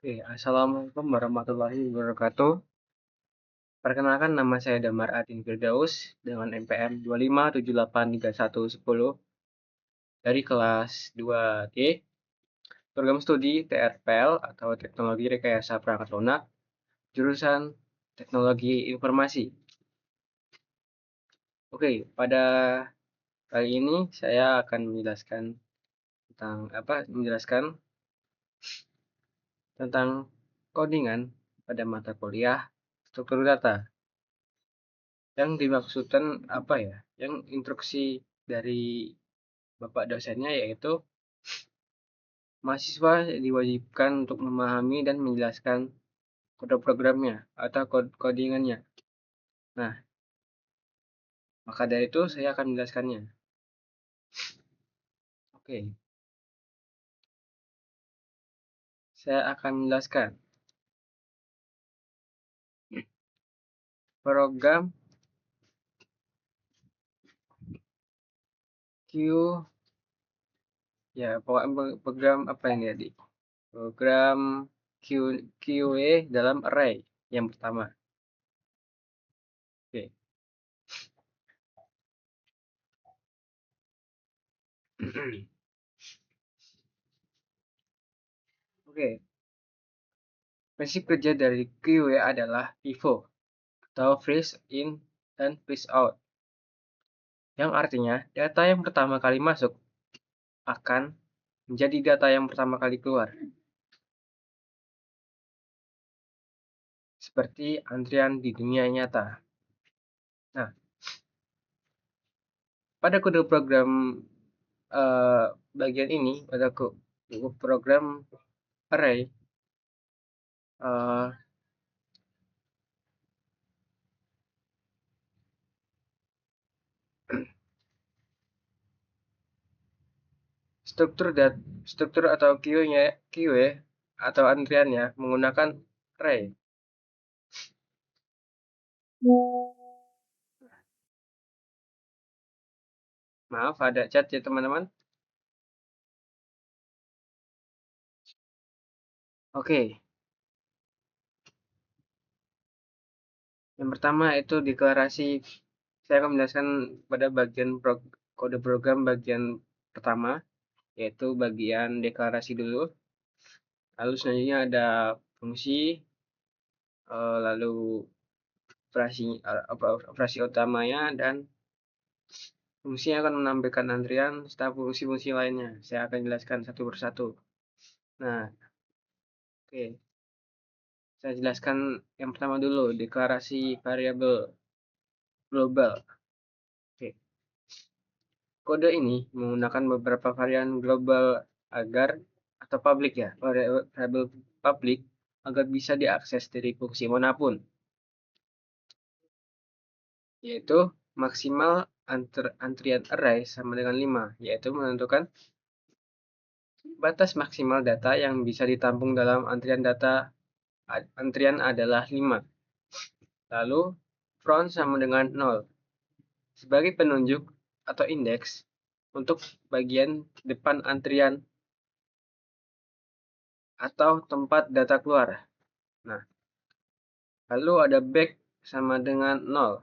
Assalamualaikum warahmatullahi wabarakatuh. Perkenalkan, nama saya Damar Adin Firdaus dengan NPM 25783110 dari kelas 2D, program studi TRPL atau Teknologi Rekayasa Perangkat Lunak, jurusan Teknologi Informasi. Pada kali ini saya akan menjelaskan tentang codingan pada mata kuliah struktur data. Yang dimaksudkan Yang instruksi dari Bapak dosennya yaitu mahasiswa diwajibkan untuk memahami dan menjelaskan kode programnya atau codingannya. Nah, maka dari itu saya akan menjelaskannya. Saya akan menjelaskan program Q, program apa yang tadi? Program QA dalam array yang pertama. Prinsip kerja dari QA adalah FIFO atau freeze in dan freeze out, yang artinya data yang pertama kali masuk akan menjadi data yang pertama kali keluar, seperti antrian di dunia nyata. Nah, pada kode program bagian ini, pada program array, struktur atau QA atau antriannya menggunakan array. Maaf, ada chat ya teman-teman. Yang pertama itu deklarasi. Saya akan menjelaskan pada bagian kode program bagian pertama, yaitu bagian deklarasi dulu. Lalu selanjutnya ada fungsi, lalu operasi utamanya, dan fungsi yang akan menampilkan antrian serta fungsi-fungsi lainnya. Saya akan jelaskan satu persatu. Nah, saya jelaskan yang pertama dulu, deklarasi variabel global. Kode ini menggunakan beberapa varian global atau public variabel public agar bisa diakses dari fungsi manapun, yaitu maksimal antrian array sama dengan 5, yaitu menentukan batas maksimal data yang bisa ditampung dalam antrian adalah 5. Lalu front sama dengan 0 sebagai penunjuk atau indeks untuk bagian depan antrian atau tempat data keluar. Nah, lalu ada back sama dengan 0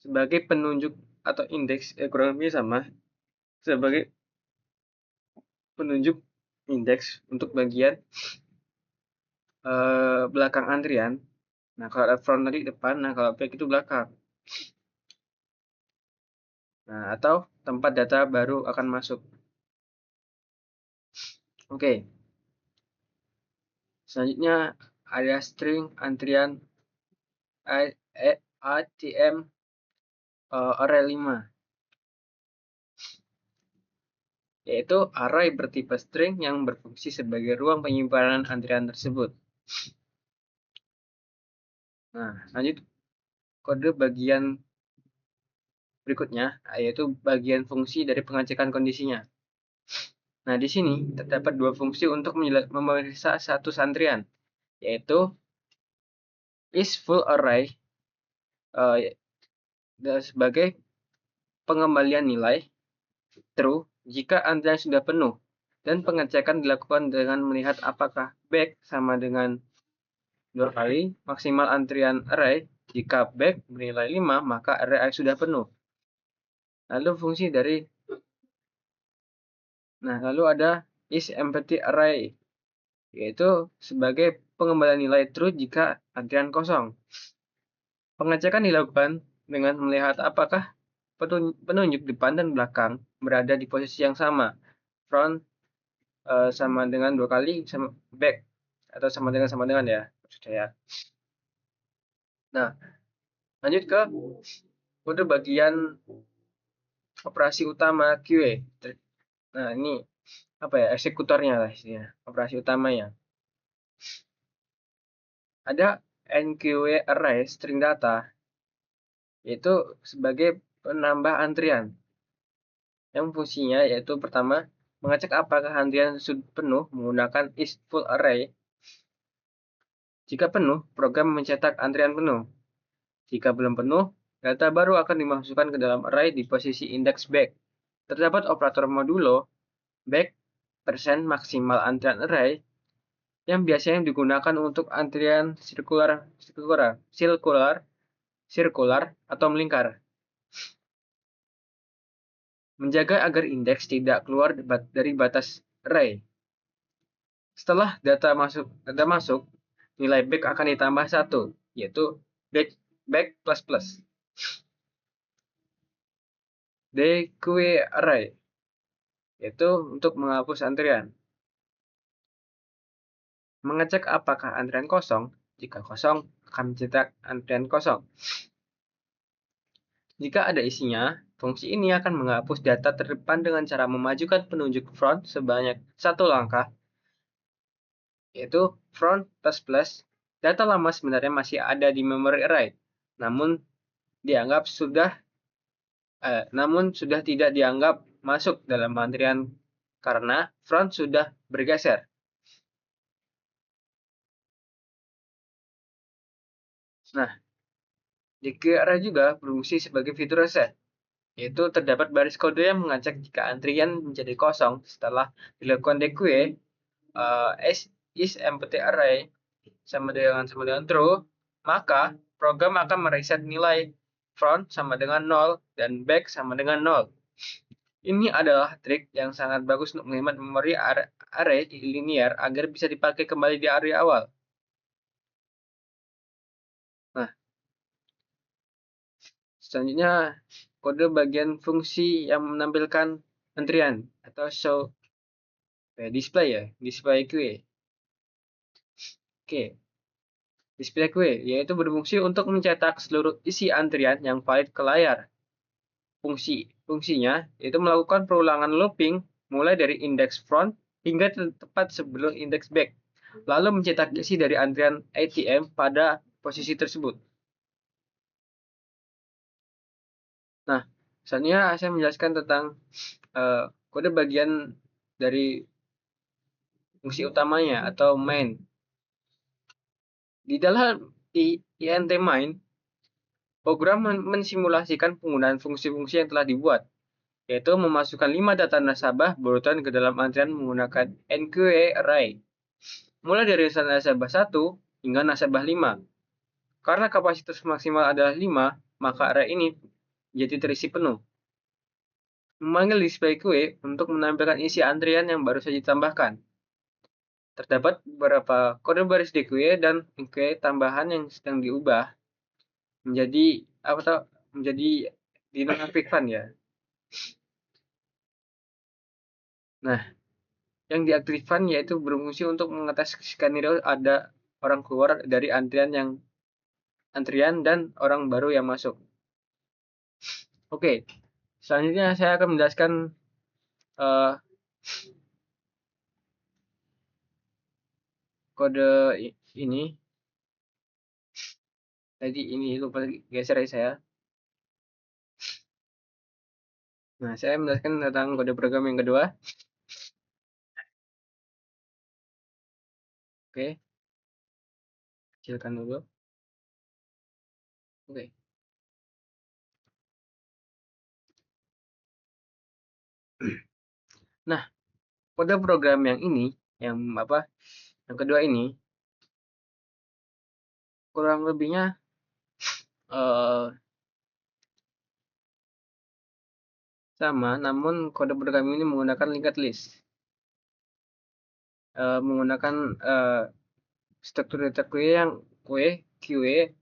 sebagai penunjuk atau indeks, kurang lebih sama sebagai penunjuk indeks untuk bagian belakang antrian. Nah, kalau ada front tadi depan, nah kalau back itu belakang. Nah, atau tempat data baru akan masuk. Selanjutnya ada string antrian ATM array 5, yaitu array bertipe string yang berfungsi sebagai ruang penyimpanan antrian tersebut. Nah, lanjut kode bagian berikutnya, yaitu bagian fungsi dari pengecekan kondisinya. Nah, di sini terdapat dua fungsi untuk memeriksa satu antrian, yaitu isFullArray sebagai pengembalian nilai true jika antrian sudah penuh, dan pengecekan dilakukan dengan melihat apakah back sama dengan 2 kali maksimal antrian array. Jika back bernilai 5, maka array sudah penuh. Lalu fungsi dari lalu ada isEmpty array, yaitu sebagai pengembalian nilai true jika antrian kosong. Pengecekan dilakukan dengan melihat apakah penunjuk depan dan belakang berada di posisi yang sama. Front sama dengan 2 kali sama back, atau sama dengan ya maksud saya. Nah, lanjut ke kode bagian operasi utama QA. Nah, ini apa ya, eksekutornya lah istilahnya, operasi utamanya. Ada NQA array string data, yaitu sebagai penambah antrian, yang fungsinya yaitu pertama mengecek apakah antrian sudah penuh menggunakan isFullArray. Jika penuh, program mencetak antrian penuh. Jika belum penuh, data baru akan dimasukkan ke dalam array di posisi indeks back. Terdapat operator modulo back persen maksimal antrian array yang biasanya digunakan untuk antrian sirkular atau melingkar. Menjaga agar indeks tidak keluar dari batas array. Setelah data masuk, nilai back akan ditambah 1, yaitu back plus plus. DQA array, yaitu untuk menghapus antrian. Mengecek apakah antrian kosong. Jika kosong, akan mencetak antrian kosong. Jika ada isinya, fungsi ini akan menghapus data terdepan dengan cara memajukan penunjuk front sebanyak 1 langkah, yaitu front plus plus. Data lama sebenarnya masih ada di memory array, namun sudah tidak dianggap masuk dalam antrian karena front sudah bergeser. Nah, DQA juga berfungsi sebagai fitur reset, yaitu terdapat baris kode yang mengecek jika antrian menjadi kosong setelah dilakukan DQA isEmpty array sama dengan true, maka program akan mereset nilai front sama dengan 0 dan back sama dengan 0. Ini adalah trik yang sangat bagus untuk menghemat memori array linear agar bisa dipakai kembali di array awal. Nah, selanjutnya kode bagian fungsi yang menampilkan antrian atau show display queue. Oke. Display queue yaitu berfungsi untuk mencetak seluruh isi antrian yang valid ke layar. Fungsinya yaitu melakukan perulangan looping mulai dari indeks front hingga tepat sebelum indeks back, lalu mencetak isi dari antrian ATM pada posisi tersebut. Nah, selanjutnya saya menjelaskan tentang kode bagian dari fungsi utamanya atau main. Di dalam INT main, program mensimulasikan penggunaan fungsi-fungsi yang telah dibuat, yaitu memasukkan 5 data nasabah berurutan ke dalam antrian menggunakan NQA array, mulai dari nasabah 1 hingga nasabah 5. Karena kapasitas maksimal adalah 5, maka array ini jadi terisi penuh. Memanggil display queue untuk menampilkan isi antrian yang baru saja ditambahkan. Terdapat beberapa kode baris DQA dan NQA tambahan yang sedang diubah menjadi dinonaktifkan ya. Nah, yang diaktifkan yaitu berfungsi untuk mengetes skenario ada orang keluar dari antrian dan orang baru yang masuk. Oke, selanjutnya saya akan menjelaskan kode ini. Tadi ini lupa geser ya saya. Nah, saya menjelaskan tentang kode program yang kedua. Oke. Kecilkan dulu. Oke. Nah, kode program yang ini, yang kedua ini, kurang lebihnya sama, namun kode program ini menggunakan linked list, menggunakan struktur data QA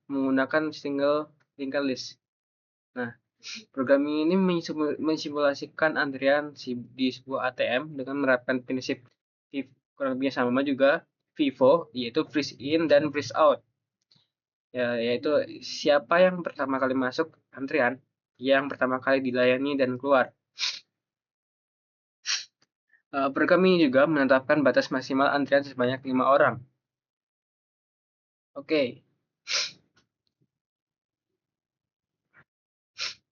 menggunakan single linked list. Nah, program ini mensimulasikan antrian di sebuah ATM dengan menerapkan prinsip kurang lebihnya sama juga FIFO, yaitu freeze in dan freeze out. Ya, yaitu siapa yang pertama kali masuk antrian, yang pertama kali dilayani dan keluar. Program ini juga menetapkan batas maksimal antrian sebanyak 5 orang. Oke,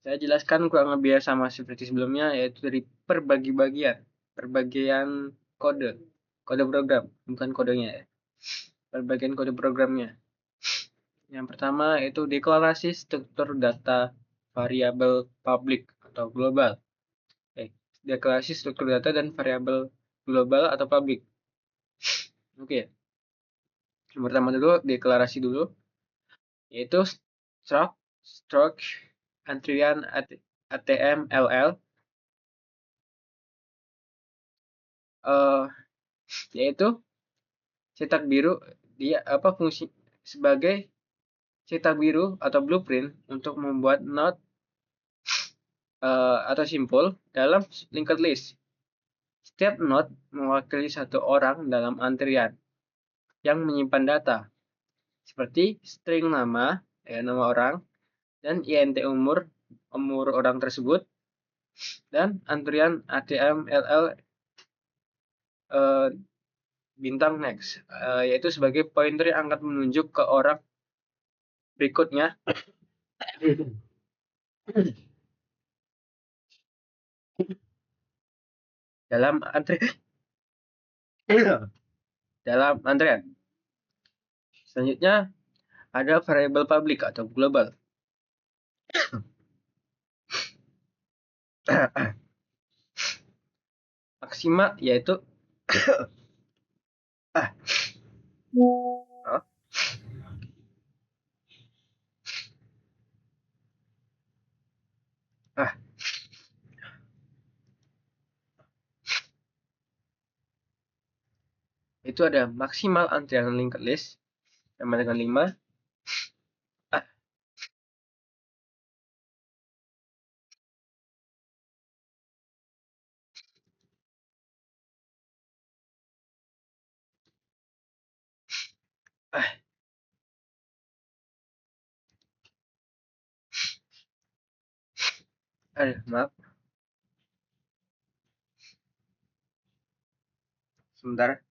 saya jelaskan kurang lebih sama seperti sebelumnya, yaitu dari perbagian kode program, bukan kodenya ya. Perbagian kode programnya. Yang pertama itu deklarasi struktur data variabel publik atau global. Deklarasi struktur data dan variabel global atau publik. Oke. Yang pertama dulu deklarasi dulu, yaitu struct antrian ATM LL, yaitu cetak biru, dia fungsi sebagai cetak biru atau blueprint untuk membuat node atau simpul dalam linked list. Setiap node mewakili satu orang dalam antrian yang menyimpan data, seperti string nama, nama orang, dan INT umur orang tersebut, dan antrian ATM LL bintang next, yaitu sebagai pointer yang akan menunjuk ke orang berikutnya dalam antrian. Selanjutnya ada variabel public atau global. Maksima yaitu itu ada maksimal antrian linked list sama dengan 5. Maaf, sebentar.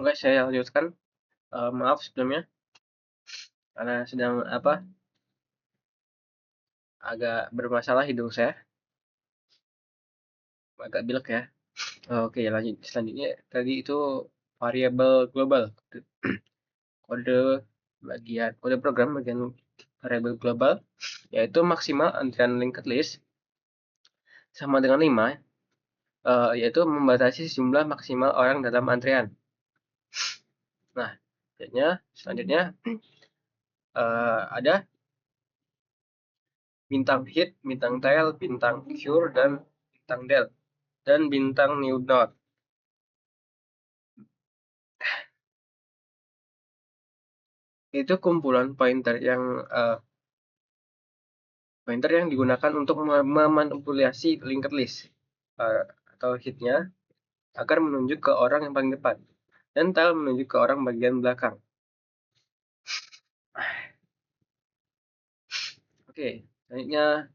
Oke, saya lanjutkan. Maaf sebelumnya karena sedang agak bermasalah hidung saya, agak pilek ya. Oke, lanjut. Selanjutnya tadi itu variabel global, kode program bagian variabel global, yaitu maksimal antrian linked list sama dengan 5, yaitu membatasi jumlah maksimal orang dalam antrian. Nah, selanjutnya ada bintang hit, bintang tail, bintang cure, dan bintang del, dan bintang new node. Itu kumpulan pointer yang digunakan untuk memanipulasi linked list atau hitnya agar menunjuk ke orang yang paling depan, dan tail menunjuk ke orang bagian belakang. Oke, selanjutnya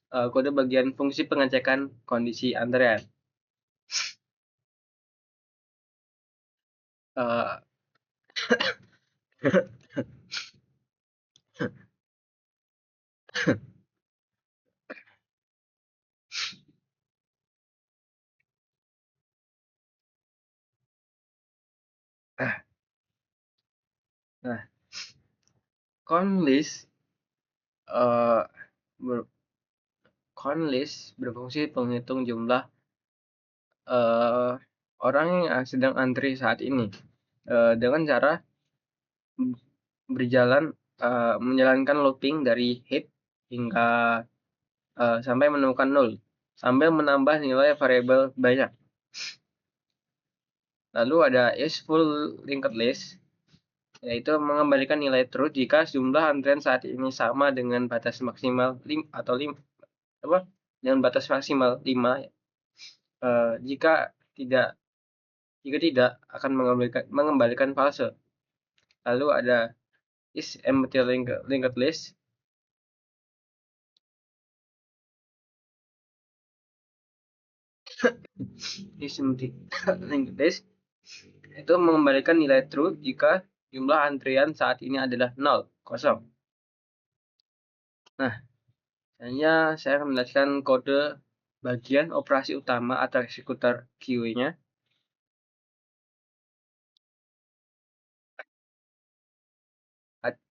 kode bagian fungsi pengecekan kondisi antrean. Nah, count list eh, ber- count list berfungsi penghitung jumlah eh, orang yang sedang antri saat ini dengan cara berjalan menjalankan looping dari head hingga sampai menemukan nol sambil menambah nilai variabel banyak. Lalu ada is full linked list, yaitu mengembalikan nilai true jika jumlah antrian saat ini sama dengan batas maksimal apa dengan batas maksimal 5. Jika tidak akan mengembalikan false. Lalu ada is empty linked list, is empty linked list itu mengembalikan nilai true jika jumlah antrian saat ini adalah 0, kosong. Nah, selanjutnya saya akan menjelaskan kode bagian operasi utama atau eksekutor QA-nya.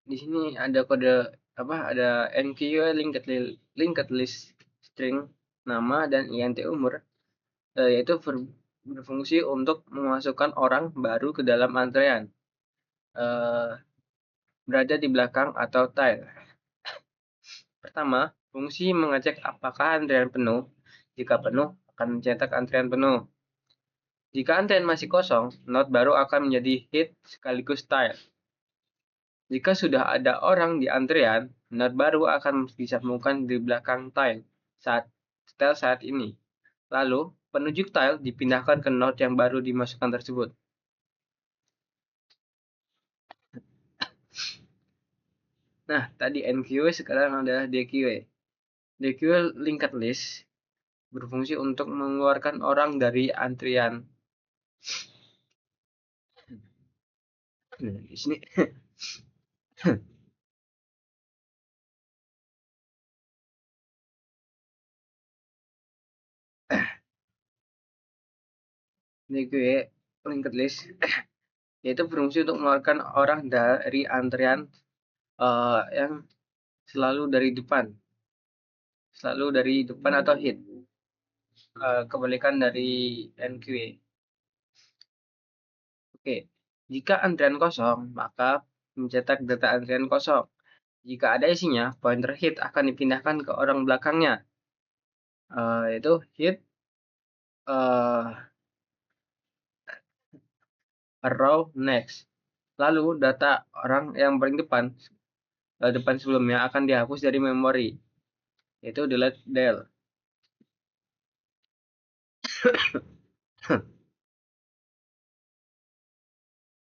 Di sini ada kode ada NQA linked list string nama dan int umur, yaitu berfungsi untuk memasukkan orang baru ke dalam antrean berada di belakang atau tile. Pertama, fungsi mengecek apakah antrian penuh. Jika penuh, akan mencetak antrian penuh. Jika antrian masih kosong, node baru akan menjadi hit sekaligus tile. Jika sudah ada orang di antrian, node baru akan disambungkan di belakang tile saat ini. Lalu, penunjuk tile dipindahkan ke node yang baru dimasukkan tersebut. Nah, tadi NQA, sekarang adalah DQA. DQA linked list berfungsi untuk mengeluarkan orang dari antrian. Nah, di sini DQA linked list yaitu berfungsi untuk mengeluarkan orang dari antrian yang selalu dari depan atau hit, kebalikan dari NQA. Oke, jika antrian kosong, maka mencetak data antrian kosong. Jika ada isinya, pointer hit akan dipindahkan ke orang belakangnya, yaitu hit arrow next. Lalu data orang yang paling depan sebelumnya akan dihapus dari memori, yaitu delete del.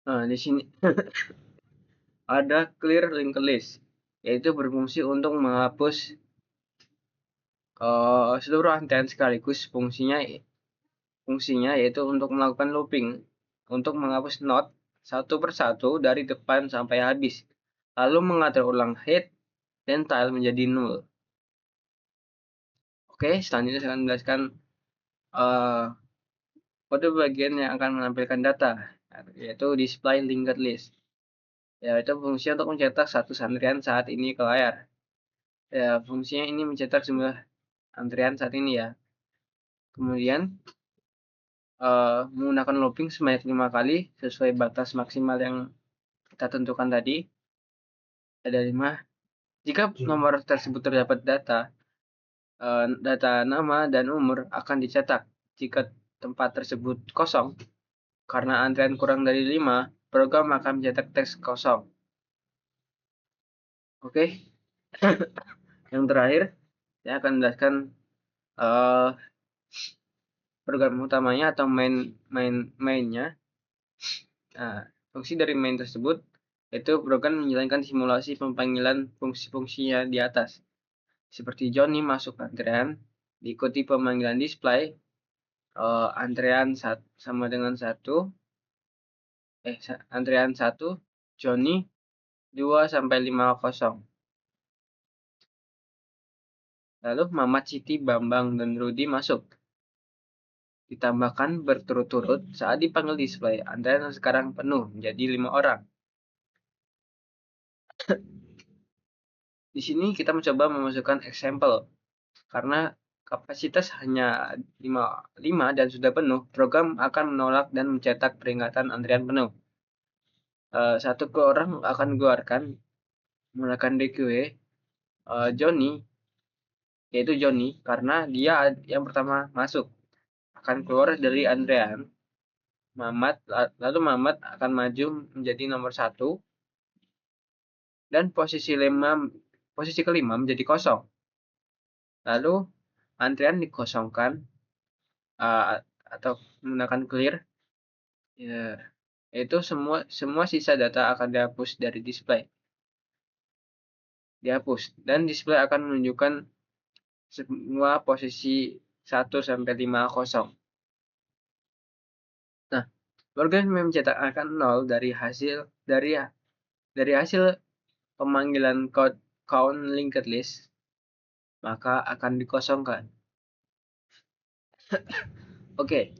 Nah, di sini ada clear linked list, yaitu berfungsi untuk menghapus seluruh antrian sekaligus. Fungsinya yaitu untuk melakukan looping, untuk menghapus node satu persatu dari depan sampai habis, lalu mengatur ulang head dan tail menjadi null. Oke, selanjutnya saya akan menjelaskan kode bagian yang akan menampilkan data, yaitu display linked list, yaitu fungsi untuk mencetak satu antrian saat ini ke layar. Ya, fungsinya ini mencetak jumlah antrian saat ini ya. Kemudian menggunakan looping sebanyak 5 kali sesuai batas maksimal yang kita tentukan tadi. Ada 5. Jika nomor tersebut terdapat data nama dan umur akan dicetak. Jika tempat tersebut kosong karena antrian kurang dari 5, program akan mencetak teks kosong. Oke. Yang terakhir, saya akan menjelaskan program utamanya atau mainnya. Nah, fungsi dari main tersebut yaitu program menjalankan simulasi pemanggilan fungsi-fungsinya di atas. Seperti Johnny masuk antrian, diikuti pemanggilan display, antrian sama dengan 1, antrian 1, Johnny 2 sampai 50. Lalu Mamat, Siti, Bambang, dan Rudi masuk. Ditambahkan berturut-turut saat dipanggil display, antrian sekarang penuh menjadi 5 orang. Di sini kita mencoba memasukkan example karena kapasitas hanya 5 dan sudah penuh, program akan menolak dan mencetak peringatan antrian penuh. Satu ke orang akan keluarkan menggunakan DQW Johnny, yaitu Johnny, karena dia yang pertama masuk akan keluar dari antrean Mamat, lalu Mamat akan maju menjadi nomor 1 dan posisi kelima menjadi kosong. Lalu antrian dikosongkan atau menggunakan clear, ya, yaitu semua sisa data akan dihapus dari display. Dihapus dan display akan menunjukkan semua posisi 1 sampai 5 kosong. Nah, program mencetak angka 0 dari hasil pemanggilan count linked list, maka akan dikosongkan. Oke.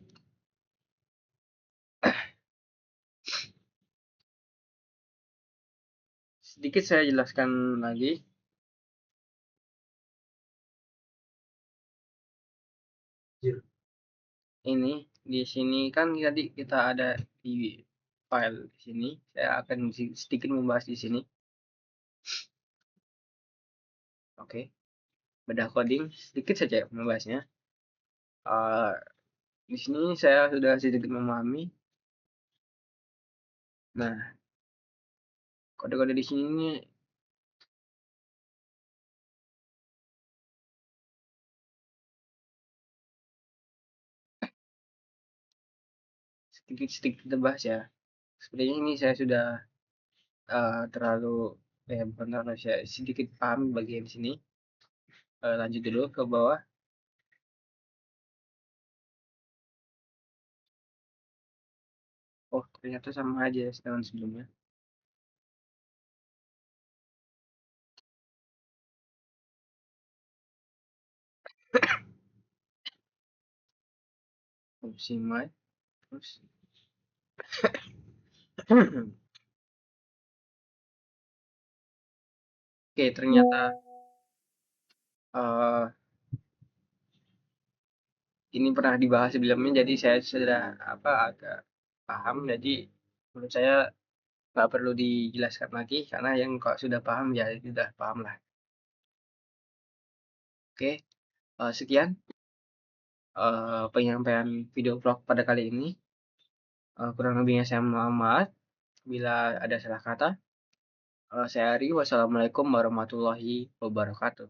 Sedikit saya jelaskan lagi. Ini di sini kan tadi kita ada di file di sini. Saya akan sedikit membahas di sini. Oke. Bedah coding sedikit saja membahasnya. Di sini saya sudah sedikit memahami. Nah, kode-kode di sini sedikit tebas ya. Sepertinya ini saya sudah terlalu bukan terlalu, saya sedikit paham bagian sini. Lanjut dulu ke bawah. Oh, ternyata sama aja dengan sebelumnya. Opsi my terus. Oke, ternyata ini pernah dibahas sebelumnya, jadi saya sudah agak paham. Jadi menurut saya nggak perlu dijelaskan lagi karena yang kok sudah paham ya sudah paham lah. Oke, sekian penyampaian video vlog pada kali ini. Kurang lebihnya saya mohon maaf bila ada salah kata. Saya Ari, wassalamualaikum warahmatullahi wabarakatuh.